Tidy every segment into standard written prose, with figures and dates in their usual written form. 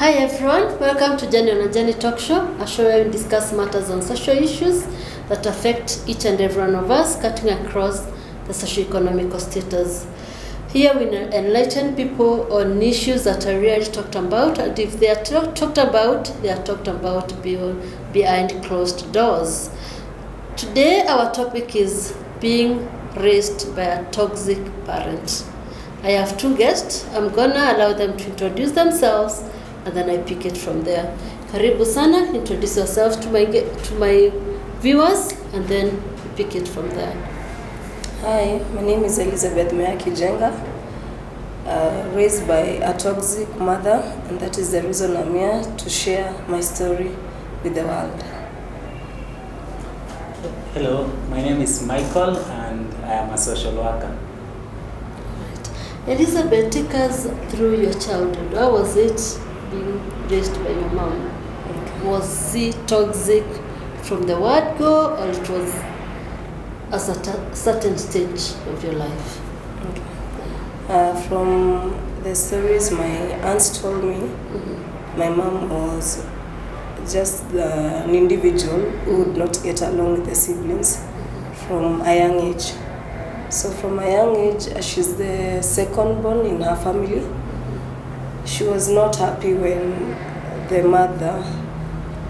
Hi everyone, welcome to Jenny on a Jenny Talk Show, a show where we discuss matters on social issues that affect each and every one of us, cutting across the socio-economic status. Here we enlighten people on issues that are really talked about, and if they are talked about, they are talked about behind closed doors. Today our topic is being raised by a toxic parent. I have two guests. I'm gonna allow them to introduce themselves and then I pick it from there. Karibu sana, introduce yourself to my viewers and then pick it from there. Hi, my name is Elizabeth Njenga, raised by a toxic mother, and that is the reason I'm here to share my story with the world. Hello, my name is Michael and I am a social worker. Right. Elizabeth, take us through your childhood. How was it being raised by your mom? Okay. Was it toxic from the word go, or it was a certain stage of your life? Okay. From the stories my aunts told me, my mom was just an individual who would not get along with the siblings from a young age. So from a young age, she's the second born in her family. She was not happy when the mother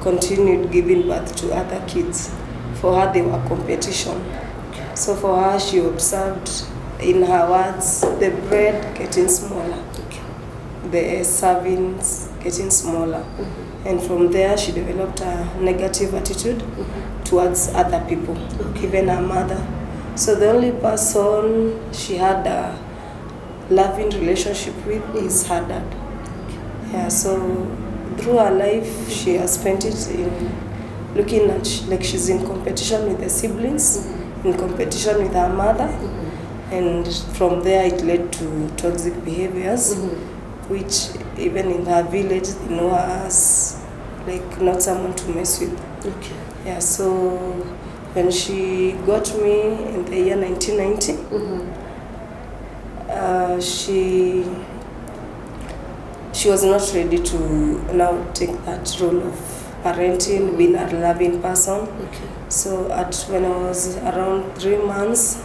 continued giving birth to other kids. For her, they were competition. So for her, she observed, in her words, the bread getting smaller, the servings getting smaller. And from there, she developed a negative attitude towards other people, even her mother. So the only person she had a loving relationship with is her dad. Yeah, so through her life, she has spent it in looking at like she's in competition with the siblings, in competition with her mother, and from there it led to toxic behaviors, which even in her village they know her as like not someone to mess with. Okay. Yeah, so when she got me in the year 1990, she was not ready to now take that role of parenting, being a loving person. Okay. So when I was around 3 months,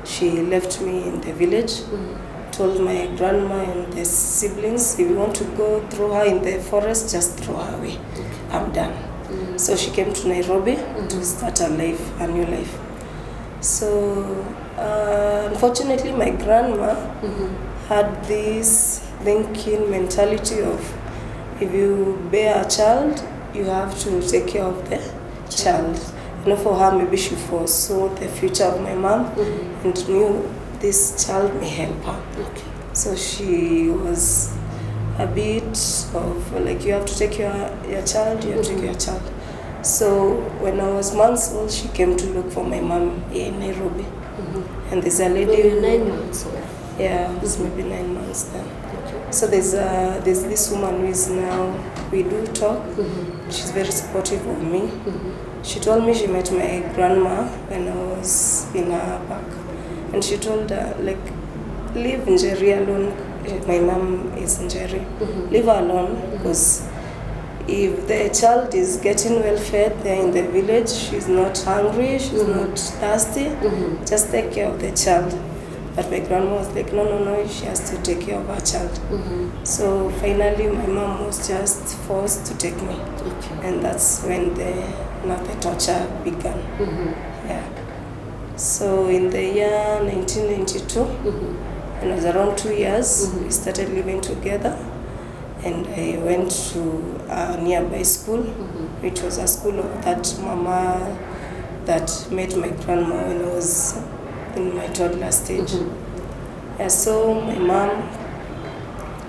she left me in the village, told my grandma and the siblings, if you want to go throw her in the forest, just throw her away. I'm done. So she came to Nairobi to start a new life. So unfortunately, my grandma had this thinking mentality of, if you bear a child, you have to take care of the child. You know, for her, maybe she foresaw the future of my mom and knew this child may help her. Okay. So she was a bit of like, you have to take care of your child, you have to take care of your child. So when I was months old, she came to look for my mom here in Nairobi. And there's a lady. So you're 9 months old? Yeah, it was maybe 9 months then. Okay. So there's this woman who is now, we do talk. She's very supportive of me. She told me she met my grandma when I was in her back. And she told her, like, leave Njeri alone. My mom is Njeri. Leave her alone, because if the child is getting well fed there in the village, she's not hungry, she's not thirsty, just take care of the child. But my grandma was like, no, she has to take care of her child. So finally my mom was just forced to take me. Okay. And that's when the torture began. Yeah. So in the year 1992, when I was around 2 years, we started living together. And I went to a nearby school, which was a school of that mama that met my grandma when I was in my toddler stage. Yeah, so my mom,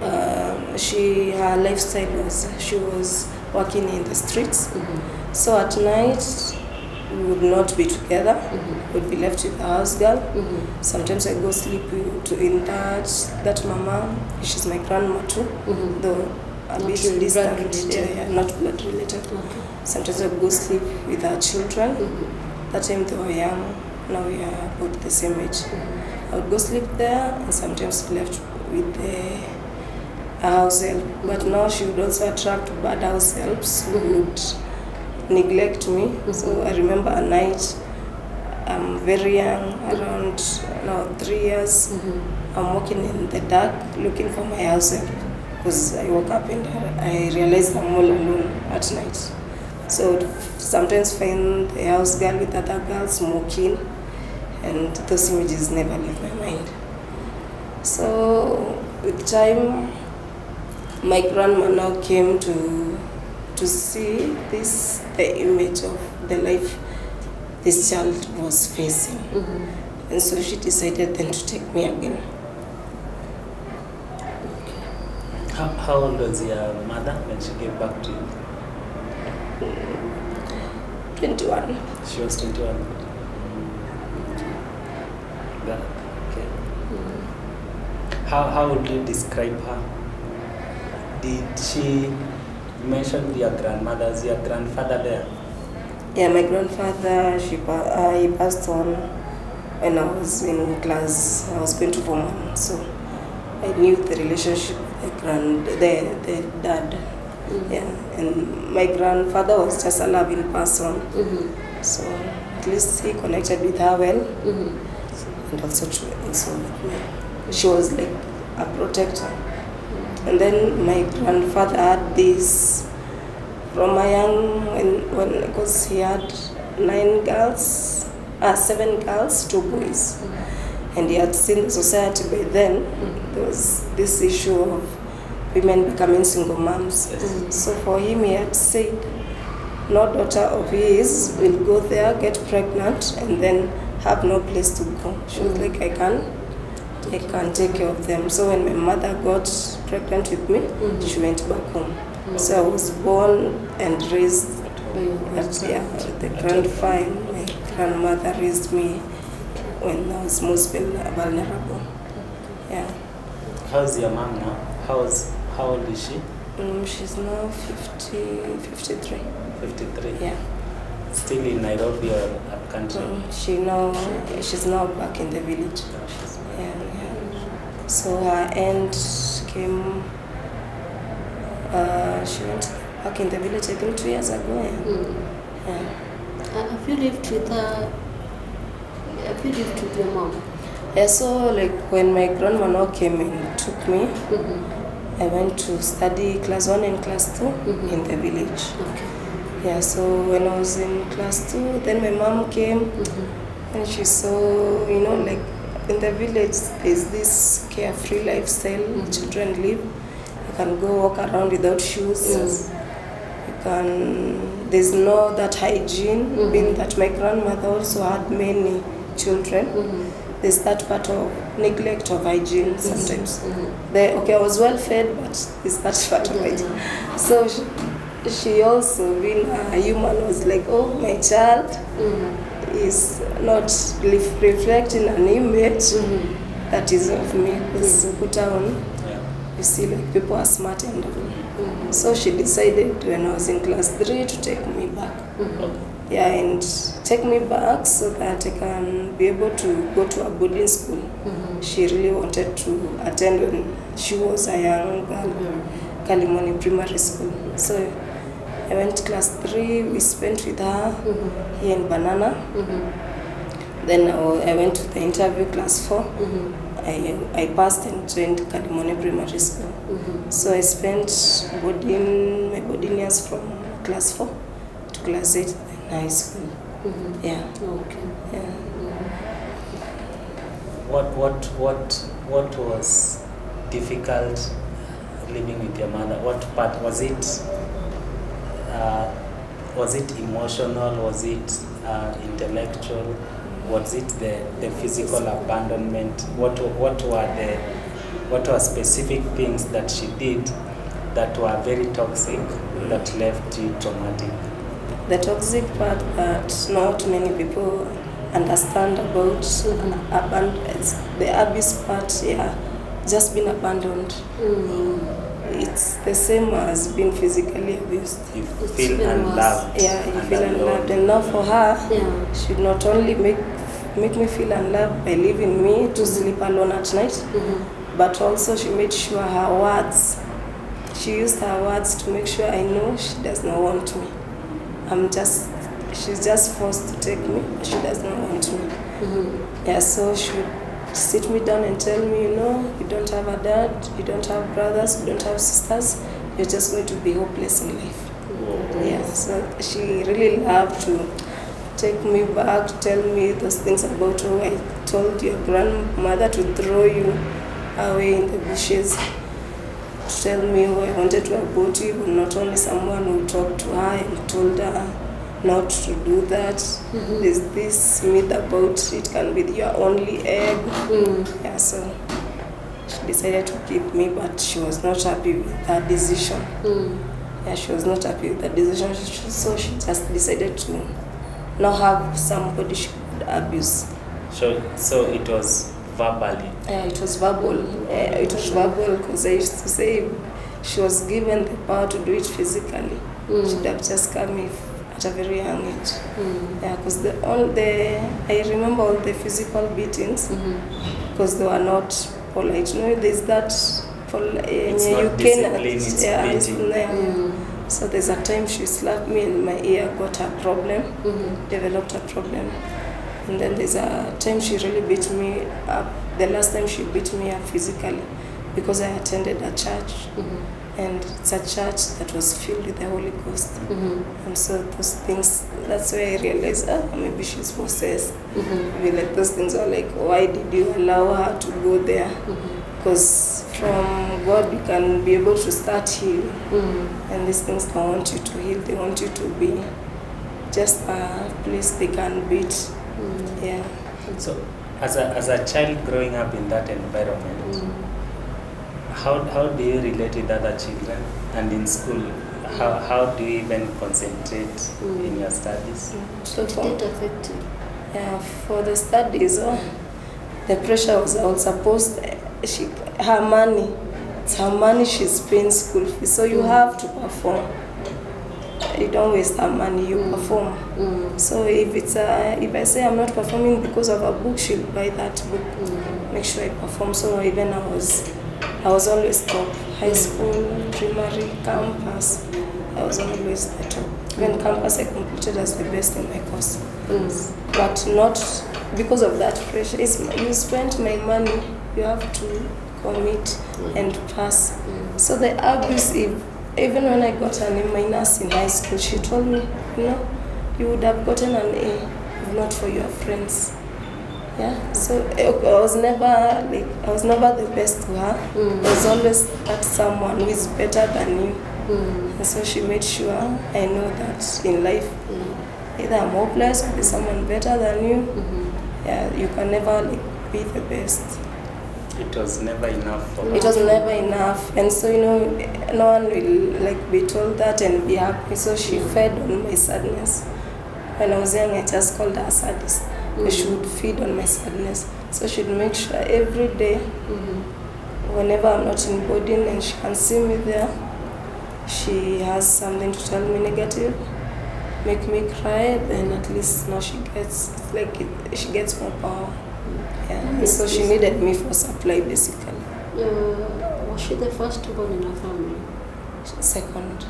her lifestyle was, she was working in the streets. So at night, we would not be together. We would be left with the house girl. Sometimes I go sleep in that mama. She's my grandma too, though a bit distant. Yeah, not blood related. Okay. Sometimes I go sleep with our children. That time they were young. Now we are about the same age. I would go sleep there, and sometimes left with a house help. But now she would also attract bad house helps who would neglect me. So I remember a night, I'm very young, around now 3 years. I'm walking in the dark looking for my house help because I woke up and I realized I'm all alone at night. So sometimes find the house girl with other girls smoking, and those images never leave my mind. So with time, my grandma now came to see this, the image of the life this child was facing. And so she decided then to take me again. How old was your mother when she gave back to you? 21. She was 21. Yeah, okay. How would you describe her? Did she, you mentioned your grandmother, is your grandfather there? Yeah, my grandfather, he passed on when I was in class. I was going to Form 1, so I knew the relationship with the dad. Yeah, and my grandfather was just a loving person. So at least he connected with her well, and also with me. She was like a protector. And then my grandfather had this from a young, when because he had 7 girls, 2 boys. And he had seen the society by then. There was this issue of women becoming single moms. So for him, he had said, no daughter of his will go there, get pregnant, and then have no place to go. She was like, I can take care of them. So when my mother got pregnant with me, she went back home. So I was born and raised at the grandfather. My grandmother raised me when I was most vulnerable. Yeah. How's your mom now? How old is she? She's now 53. 53? Yeah. Still in Nairobi or up country? She's now back in the village. Yeah. So her end came, she went back in the village I think 2 years ago. Yeah. Have you lived with your mom? Yeah, so like when my grandma now came and took me, I went to study class 1 and class 2 in the village. Okay. Yeah, so when I was in class 2, then my mom came and she saw, like in the village there's this carefree lifestyle children live. You can go walk around without shoes. Yes. There's no that hygiene, being that my grandmother also had many children. There's that part of neglect of hygiene sometimes. I was well fed, but there's that part of hygiene. So she also, being a human, was like, oh, my child is not reflecting an image that is of me. Because you see, like, people are smart and all. So she decided when I was in class 3 to take me back. Yeah, and take me back so that I can be able to go to a boarding school. She really wanted to attend when she was a young girl, Kalimoni Primary School. So I went to class 3, we spent with her here in Banana. Then I went to the interview, class 4. I passed and joined Kalimoni Primary School. So I spent my boarding years from class 4 to class 8 in high school. Yeah. Okay. Yeah. What was difficult living with your mother? What part was it? Was it emotional? Was it intellectual? Was it the physical abandonment? What were specific things that she did that were very toxic that left you traumatic? The toxic part that not many people understand about the abuse part, just being abandoned. It's the same as being physically abused. You feel unloved. Yeah, you feel unloved. And now for her, she would not only make me feel unloved by leaving me to sleep alone at night, but also she made sure her words she used her words to make sure I know she does not want me. She's just forced to take me, but she does not want me. Yeah, so she would sit me down and tell me, you don't have a dad, you don't have brothers, you don't have sisters, you're just going to be hopeless in life. Yeah, so she really loved to take me back, tell me those things about, I told your grandmother to throw you away in the bushes, to tell me I wanted to abort you, but not only someone who talked to her and told her not to do that. There's this myth about it can be your only egg. Yeah, so she decided to keep me, but she was not happy with that decision. Yeah, she was not happy with that decision, so she just decided to not have somebody she could abuse. So it was verbally? Yeah, it was verbal. It was verbal because I used to say she was given the power to do it physically. She'd have just come at a very young age. Yeah, because I remember all the physical beatings because they were not polite. There's that it's not discipline, it's beating. So there's a time she slapped me and my ear got a problem, developed a problem. And then there's a time she really beat me up. The last time she beat me up physically because I attended a church. And it's a church that was filled with the Holy Ghost. And so those things, that's where I realized, maybe she's possessed. Maybe like those things are like, why did you allow her to go there? Because from God you can be able to start healing. And these things don't want you to heal, they want you to be just a place they can beat. Yeah. So as a child growing up in that environment, how do you relate with other children? And in school, how do you even concentrate in your studies? So did it affect you? Yeah, for the studies, the pressure was supposed, her money, it's her money she's paying school fees, so you have to perform. You don't waste her money, you perform. So if I say I'm not performing because of a book, she'll buy that book. Make sure I perform. So even I was always top. High school, primary, campus, I was always the top. Even campus, I completed as the best in my course. But not because of that pressure. You spent my money, you have to commit and pass. So the abuse, even when I got an A- in high school, she told me, you would have gotten an A if not for your friends. Yeah, so I was never the best to her. I was always that someone who is better than you. And so she made sure I know that in life, either I'm hopeless or there's someone better than you. Yeah, you can never be the best. It was never enough for her. It was never enough, and so no one will be told that and be happy. So she fed on my sadness. When I was young, I just called her sadist. She would feed on my sadness. So she'd make sure every day, whenever I'm not in boarding and she can see me there, she has something to tell me negative, make me cry. Then at least now she gets more power. Yeah. So she needed me for supply basically. Was she the first born in her family? Second.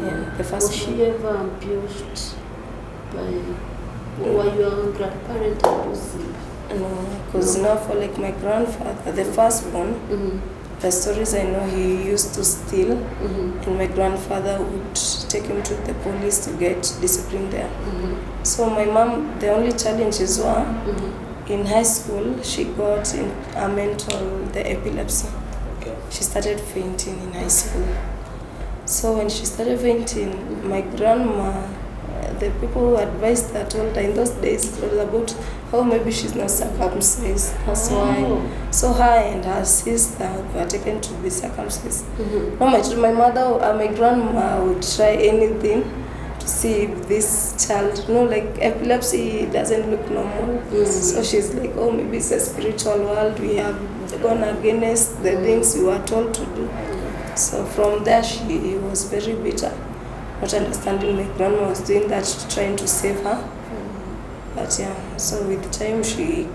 Yeah. The first. Was she ever abused by? Were your grandparents abusive? No, because now for my grandfather, the firstborn, the stories I know, he used to steal, and my grandfather would take him to the police to get discipline there. So my mom, the only challenges were in high school, she got the epilepsy. Okay. She started fainting in high school. So when she started fainting, my grandma, the people who advised her told her in those days, it was about how maybe she's not circumcised. That's why. So her and her sister were taken to be circumcised. My mother, my grandma would try anything to see if this child, epilepsy doesn't look normal. So she's like, maybe it's a spiritual world. We have gone against the things we were told to do. So from there, she was very bitter. Not understanding my grandma was doing that, trying to save her. But yeah, so with time she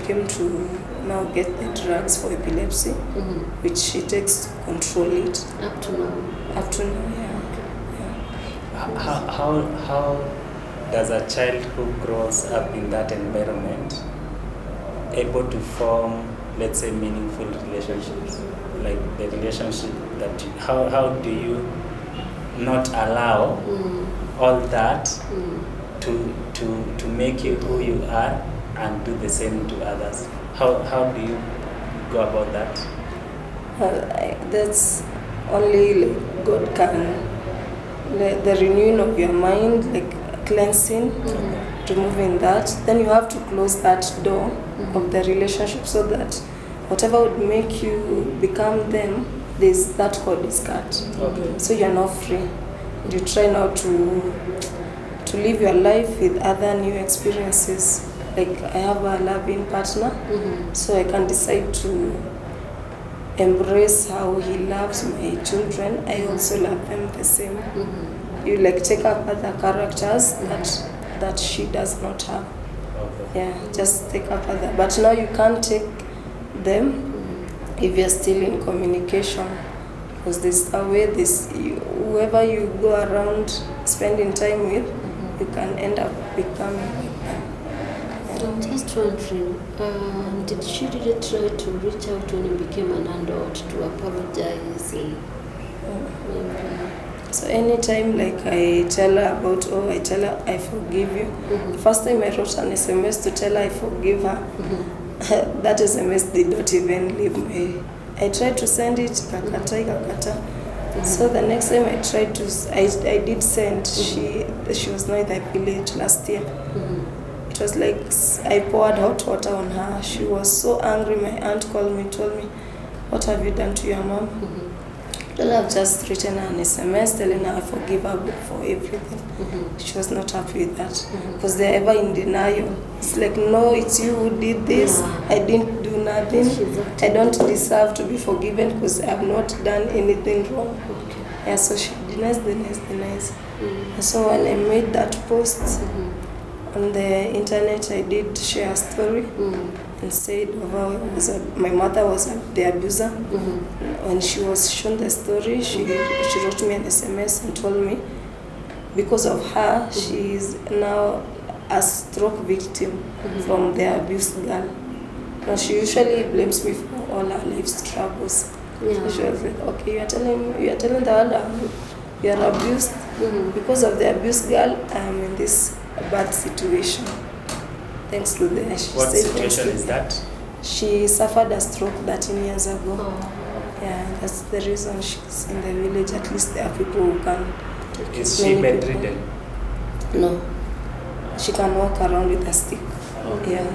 came to now get the drugs for epilepsy, which she takes to control it. Up to now. Up to now, yeah. How does a child who grows up in that environment able to form, let's say, meaningful relationships? Like the relationship that how do you not allow all that to make you who you are and do the same to others? How do you go about that? That's only like God can, the renewing of your mind, like cleansing, removing that. Then you have to close that door of the relationship so that whatever would make you become them, that cord is cut. Okay. So you're not free. You try now to live your life with other new experiences. Like I have a loving partner, so I can decide to embrace how he loves my children. I also love them the same. You like take up other characters that she does not have. Okay. Yeah, just take up other. But now you can't take them if you're still in communication, because this away whoever you go around spending time with, you can end up becoming like them. I'm just wondering, did she really try to reach out when you became an adult to apologize? So anytime like I tell her about, I tell her I forgive you. The first time I wrote an SMS to tell her I forgive her, that SMS did not even leave me. I tried to send it, kakata. So the next time I tried to, I did send. She was not in the village last year. It was like I poured hot water on her. She was so angry. My aunt called me, told me, "What have you done to your mom?" Well, I've just written her an SMS telling her I forgive her for everything. She was not happy with that because they're ever in denial. It's like, no, it's you who did this. I didn't do nothing. I don't deserve to be forgiven because I have not done anything wrong. Yeah, so she denies. And so when I made that post on the internet, I did share a story and said my mother was the abuser. When she was shown the story, she wrote me an SMS and told me because of her, she is now a stroke victim from the abused girl. Now she usually blames me for all her life's troubles. So she was like, okay, you are telling the world you are abused. Because of the abused girl, I am in this bad situation. Thanks to the... What situation is that? She suffered a stroke 13 years ago. Yeah, that's the reason she's in the village. At least there are people who can... Is she bedridden? No. She can walk around with a stick. Yeah.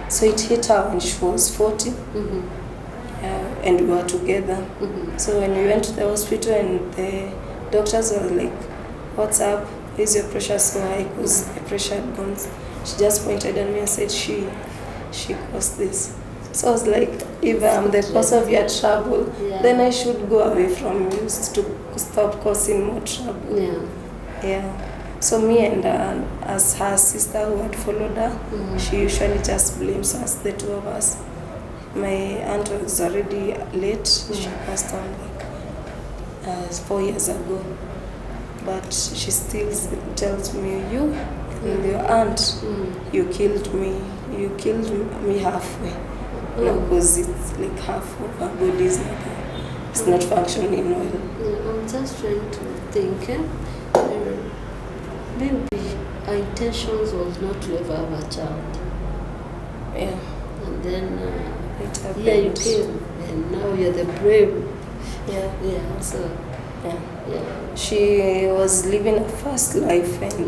So it hit her when she was 40. And we were together. So when we went to the hospital and the doctors were like, "What's up? Is your pressure so high?" Because the pressure had gone. She just pointed at me and said, she caused this. So I was like, if I'm the cause of your trouble, then I should go away from you to stop causing more trouble. Yeah. So me and as her sister who had followed her, she usually just blames us, the two of us. My aunt was already late. She passed on like 4 years ago. But she still tells me, you and your aunt, you killed me. You killed me halfway. Because it's like half of her body is it's not functioning well. I'm just trying to think. Maybe our intentions was not to ever have a child. Yeah. And then here you came, and now you're the brave. Yeah. So she was living a fast life, and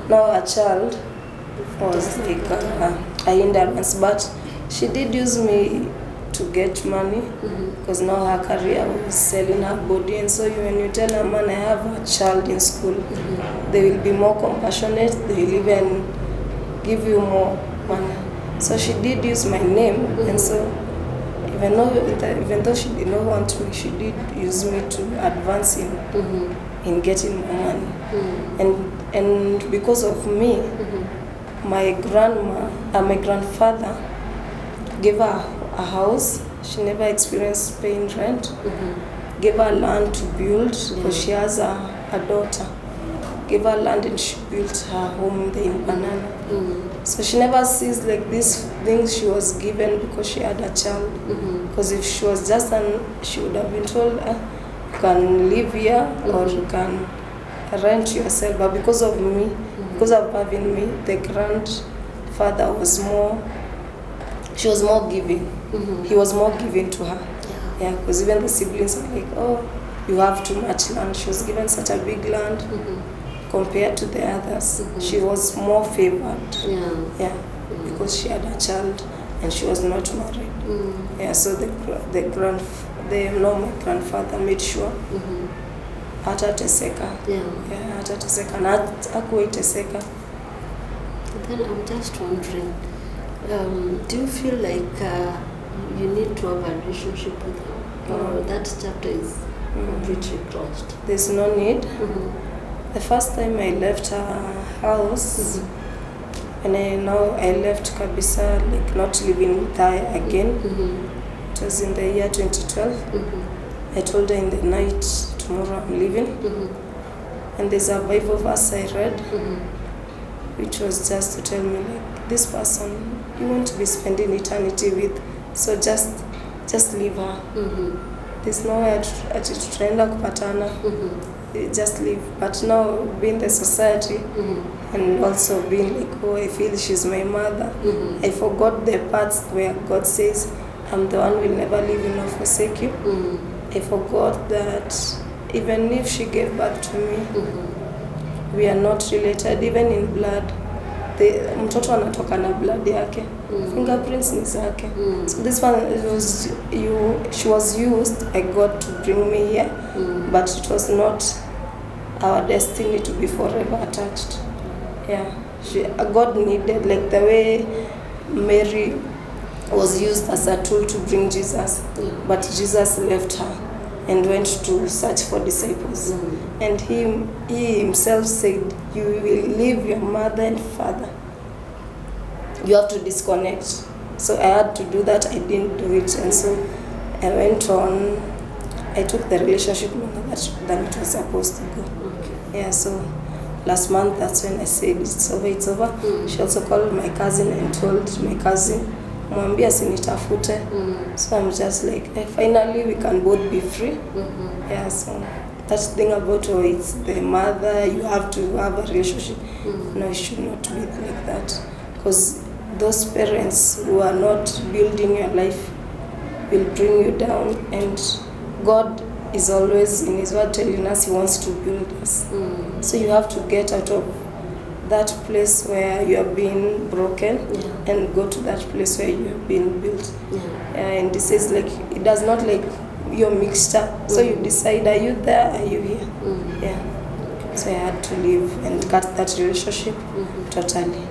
now a child was like a hindrance. But she did use me to get money because now her career was selling her body. And so when you tell a man, I have a child in school, they will be more compassionate. They will even give you more money. So she did use my name, and so even though she did not want me, she did use me to advance in getting more money. And because of me, my grandfather gave her a house. She never experienced paying rent. Gave her land to build because she has a daughter. Gave her land and she built her home there in Banana. So she never sees like these things she was given because she had a child. Because if she was just she would have been told, you can live here or you can rent yourself. But because of me, because of having me, the grandfather was more, she was more giving. He was more giving to her. Yeah, because even the siblings were like, oh, you have too much land. She was given such a big land compared to the others. She was more favored. Yeah, because she had a child and she was not married. Yeah, so my grandfather made sure hata teseka. Yeah, hata teseka na hakuwahi teseka. Then I'm just wondering, do you feel like you need to have a relationship with her, or that chapter is completely closed? There's no need. The first time I left her house, and I left kabisa, like not living with her again. It was in the year 2012. I told her in the night, tomorrow I'm leaving. And there's a Bible verse I read, which was just to tell me, like, this person you want to be spending eternity with, so just leave her. There's nowhere tutaenda kupatana. Just leave. But now being the society and also being like, oh, I feel she's my mother. I forgot the parts where God says, I'm the one who will never leave you nor forsake you. I forgot that even if she gave birth to me, we are not related, even in blood. Mtoto anatoka na blood yake. Fingerprints ni zake. So this one, she was used by God to bring me here, but it was not our destiny to be forever attached. Yeah, God needed, like the way Mary was used as a tool to bring Jesus, but Jesus left her and went to search for disciples. And he himself said, you will leave your mother and father. You have to disconnect. So I had to do that. I didn't do it. And so I went on. I took the relationship longer than it was supposed to go. Yeah, so last month, that's when I said, it's over. She also called my cousin and told my cousin, mwambia sinitafute. So I'm just like, finally we can both be free. Yeah, so that thing about, oh, it's the mother, you have to have a relationship. No, it should not be like that. Because those parents who are not building your life will bring you down. And God is always in His word telling us He wants to build us. So you have to get out of that place where you are being broken and go to that place where you have been built. And this is like, it does not like you're mixed up. So you decide, are you there, are you here? Yeah. So I had to leave and cut that relationship totally.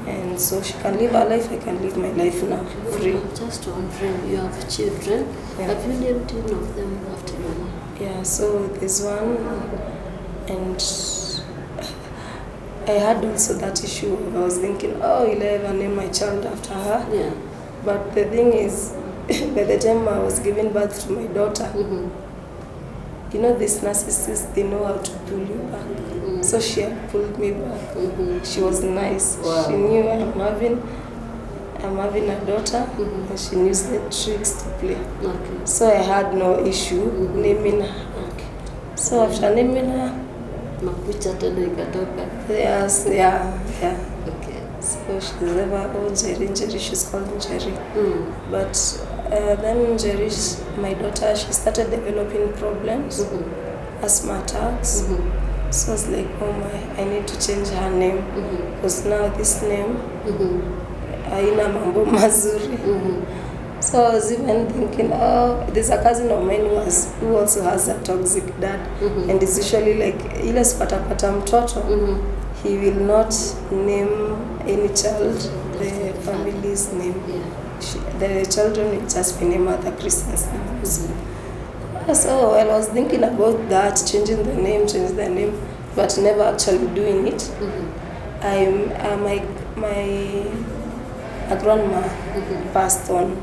And so she can live her life, I can live my life now, free. Just wondering, you have children. Have you named any of them after your mom? Yeah, so there's one, and I had also that issue. I was thinking, oh, will I ever name my child after her? Yeah. But the thing is, by the time I was giving birth to my daughter, you know, these narcissists, they know how to pull you back. So she had pulled me back. She was nice. Wow. She knew I'm having a daughter, and she knew the tricks to play. So I had no issue naming her. So after naming her, yes, yeah. So she's never, Jerry, she's called Jerry. But then Jerry, my daughter, she started developing problems, asthma attacks. So I was like, oh my, I need to change her name. Because now this name, haina mambo mazuri. So I was even thinking, oh, there's a cousin of mine who also has a toxic dad. And it's usually like, ile sipatapata mtoto, he will not name any child the family's name. The children will just be named other Christians' names. So I was thinking about that, changing the name, but a grandma passed on,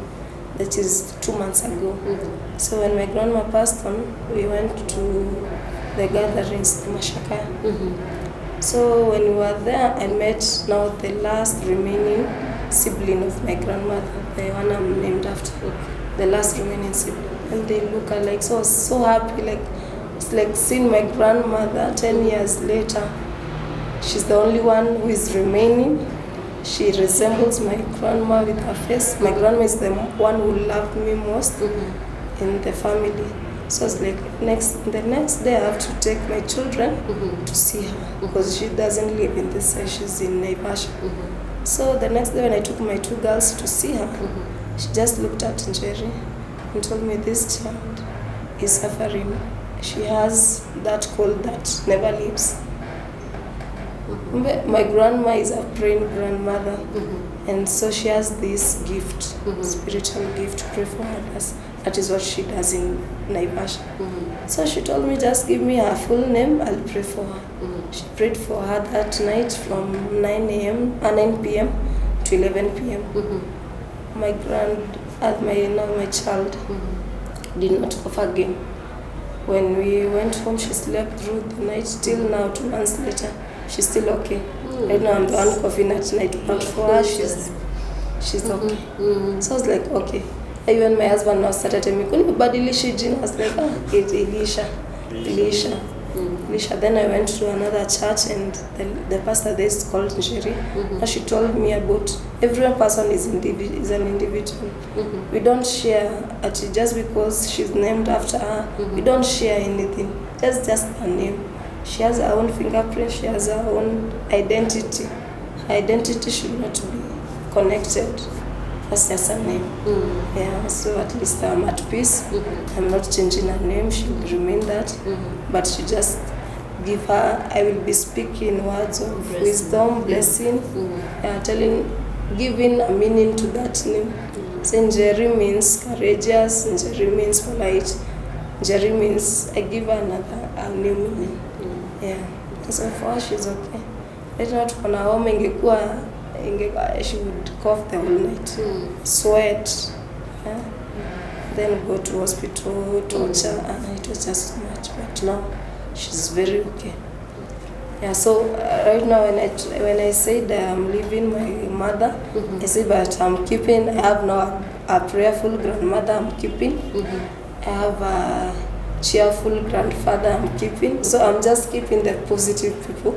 that is 2 months ago. So when my grandma passed on, we went to the gatherings, the Mashaka. So when we were there, I met now the last remaining sibling of my grandmother, the one I'm named after, the last remaining sibling. And they look alike, so I was so happy, like it's like seeing my grandmother 10 years later. She's the only one who is remaining. She resembles my grandma with her face. My grandma is the one who loved me most in the family. So it's like the next day I have to take my children to see her because she doesn't live in this side, she's in Naivasha. So the next day when I took my 2 girls to see her, she just looked at Njeri and told me, this child is suffering. She has that cold that never leaves. My grandma is a praying grandmother, and so she has this gift, spiritual gift, to pray for others. That is what she does in Naivasha. So she told me, just give me her full name, I'll pray for her. She prayed for her that night from 9 p.m. to 11 p.m. My child did not cough again. When we went home, she slept through the night. Till now, 2 months later, she's still okay. Right now, I'm the one coughing at night, but for her, she's okay. So I was like, okay. Even my husband now started telling me, kunibadilisha jina. I was like, it's Elisha. Then I went to another church, and the pastor there is called Njeri. And she told me about every person is an individual. We don't share, actually, just because she's named after her. We don't share anything. That's just her name. She has her own fingerprint. She has her own identity. Her identity should not be connected. That's just her name. Yeah, so at least I'm at peace. I'm not changing her name. She will remain that. But she just give her, I will be speaking words of wisdom, blessing, giving a meaning to that name. So Njeri means courageous, Njeri means polite, Njeri means, I give her a new meaning. Yeah, so for her, she's okay. Right now, for now, she would cough the whole night, sweat, then go to hospital, torture, and it was just too much. But now, she's very okay. Yeah, so right now when I said I'm leaving my mother, I said, but I have now a prayerful grandmother I'm keeping. I have a cheerful grandfather I'm keeping. So I'm just keeping the positive people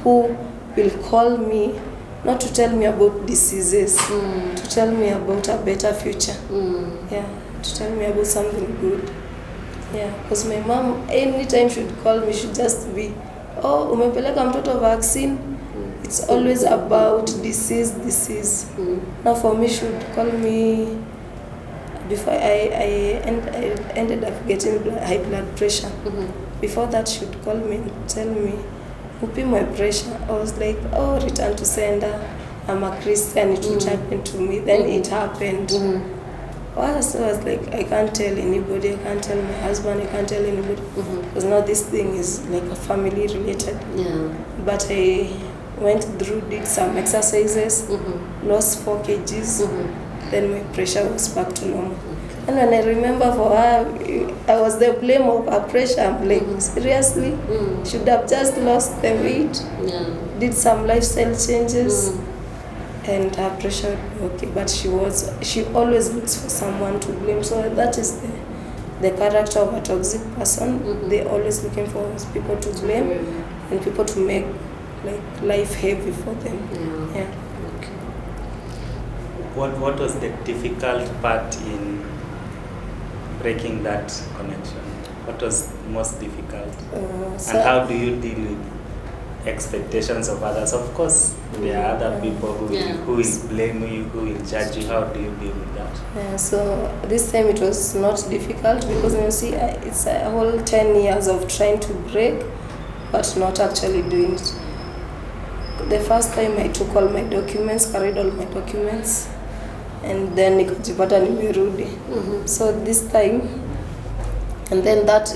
who will call me, not to tell me about diseases, to tell me about a better future. Yeah, to tell me about something good. Yeah, because my mom, anytime she would call me, she'd just be, oh, umepeleka mtoto vaccine. It's always about disease. Now for me, she would call me, before I ended up getting high blood pressure. Before that, she would call me and tell me, upi my pressure. I was like, oh, return to sender. I'm a Christian, it would happen to me. Then it happened. So I was like, I can't tell anybody, I can't tell my husband, I can't tell anybody. Because now this thing is like a family related. Yeah. But I went through, did some exercises, lost 4 kgs, then my pressure was back to normal. And when I remember for her, I was the blame of her pressure. I'm like, seriously? Should have just lost the weight, did some lifestyle changes, and her pressure would be okay. But she always looks for someone to blame. So that is the character of a toxic person. They're always looking for people to blame and people to make like life heavy for them. Yeah. Okay. What was the difficult part in breaking that connection? What was most difficult? And how do you deal with expectations of others? Of course, there are other people who will blame you, who will judge you. How do you deal with that? Yeah, so this time it was not difficult because you see, it's a whole 10 years of trying to break, but not actually doing it. The first time I took all my documents, carried all my documents, and then nikajipata nimerudi. So this time, and then that,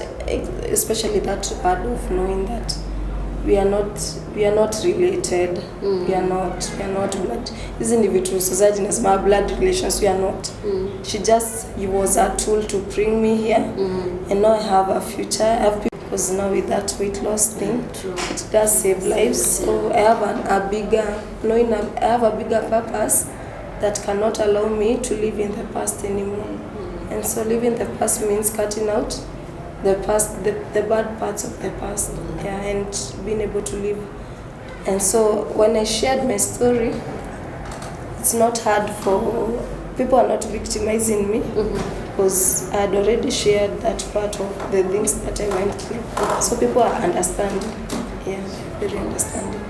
especially that part of knowing that we are not related. We are not blood. Hizi ni vitu society nasema blood relations, we are not. He was a tool to bring me here, and now I have a future. I have people, because now with that weight loss thing, it does save lives. So I have a bigger purpose that cannot allow me to live in the past anymore. And so living the past means cutting out the past, the bad parts of the past, and being able to live. And so when I shared my story, it's not hard for people are not victimizing me, because I had already shared that part of the things that I went through. So people are understanding, very understanding.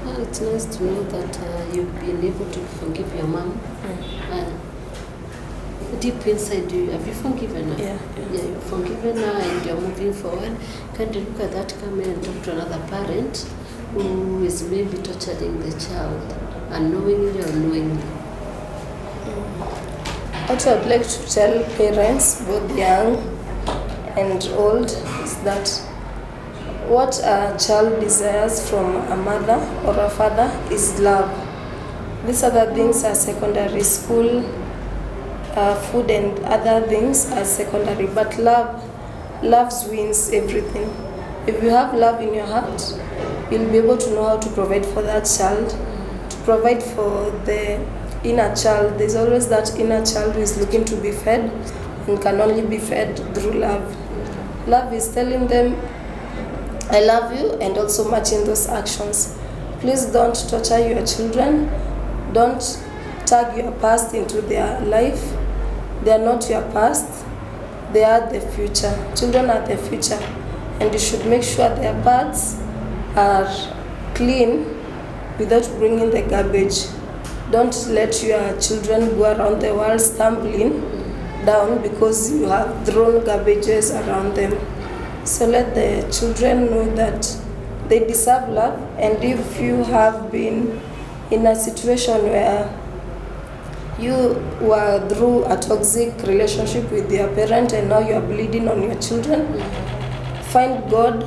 Well, it's nice to know that you've been able to forgive your mom. Deep inside you, have you forgiven her? Yeah, you've forgiven her and you're moving forward. Can you look at that, come in and talk to another parent who is maybe torturing the child, unknowingly or knowingly? What I'd like to tell parents, both young and old, is that what a child desires from a mother or a father is love. These other things are secondary. School, food and other things are secondary, but love wins everything. If you have love in your heart, you'll be able to know how to provide for that child, to provide for the inner child. There's always that inner child who is looking to be fed and can only be fed through love. Love is telling them, I love you, and also matching those actions. Please don't torture your children. Don't tag your past into their life. They are not your past. They are the future. Children are the future. And you should make sure their paths are clean without bringing the garbage. Don't let your children go around the world stumbling down because you have thrown garbages around them. So let the children know that they deserve love. And if you have been in a situation where you were through a toxic relationship with your parent and now you are bleeding on your children, find God,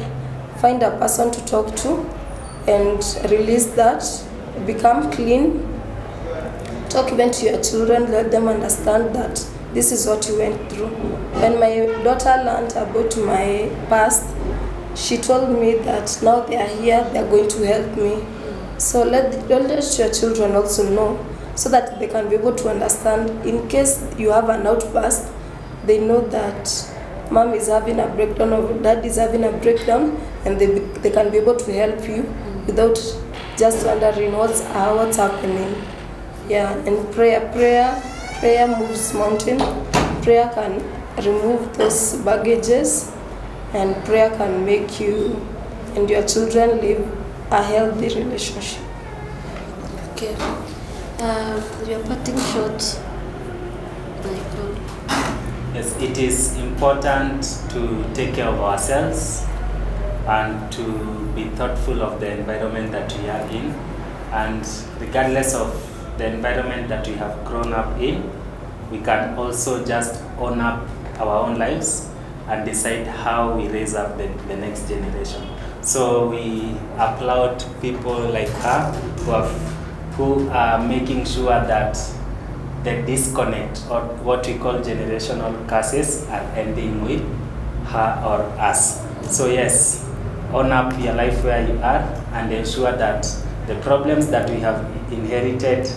find a person to talk to and release that, become clean. Talk even to your children, let them understand that this is what you went through. When my daughter learned about my past, she told me that now they are here, they are going to help me. So let your children also know, so that they can be able to understand. In case you have an outburst, they know that mom is having a breakdown or dad is having a breakdown, and they can be able to help you without just wondering what's happening. And prayer moves mountain. Prayer can remove those baggages, and prayer can make you and your children live a healthy relationship. Okay. Your parting shot, Michael. Yes, it is important to take care of ourselves and to be thoughtful of the environment that we are in. And regardless of the environment that we have grown up in, we can also just own up our own lives and decide how we raise up the next generation. So we applaud people like her who are making sure that the disconnect, or what we call generational curses, are ending with her or us. So yes, own up your life where you are and ensure that the problems that we have inherited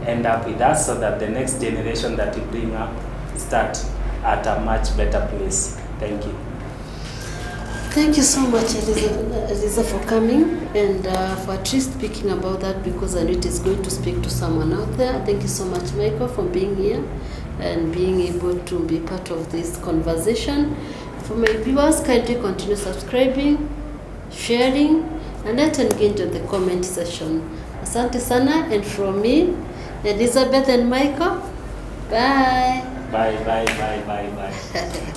end up with us, so that the next generation that we bring up start at a much better place. Thank you. Thank you so much, Eliza, for coming and for at least speaking about that, because I know it is going to speak to someone out there. Thank you so much, Michael, for being here and being able to be part of this conversation. For my viewers, kindly continue subscribing, sharing, and let's engage in the comment section. Asante sana, and from me, Elizabeth and Michael, bye. Bye.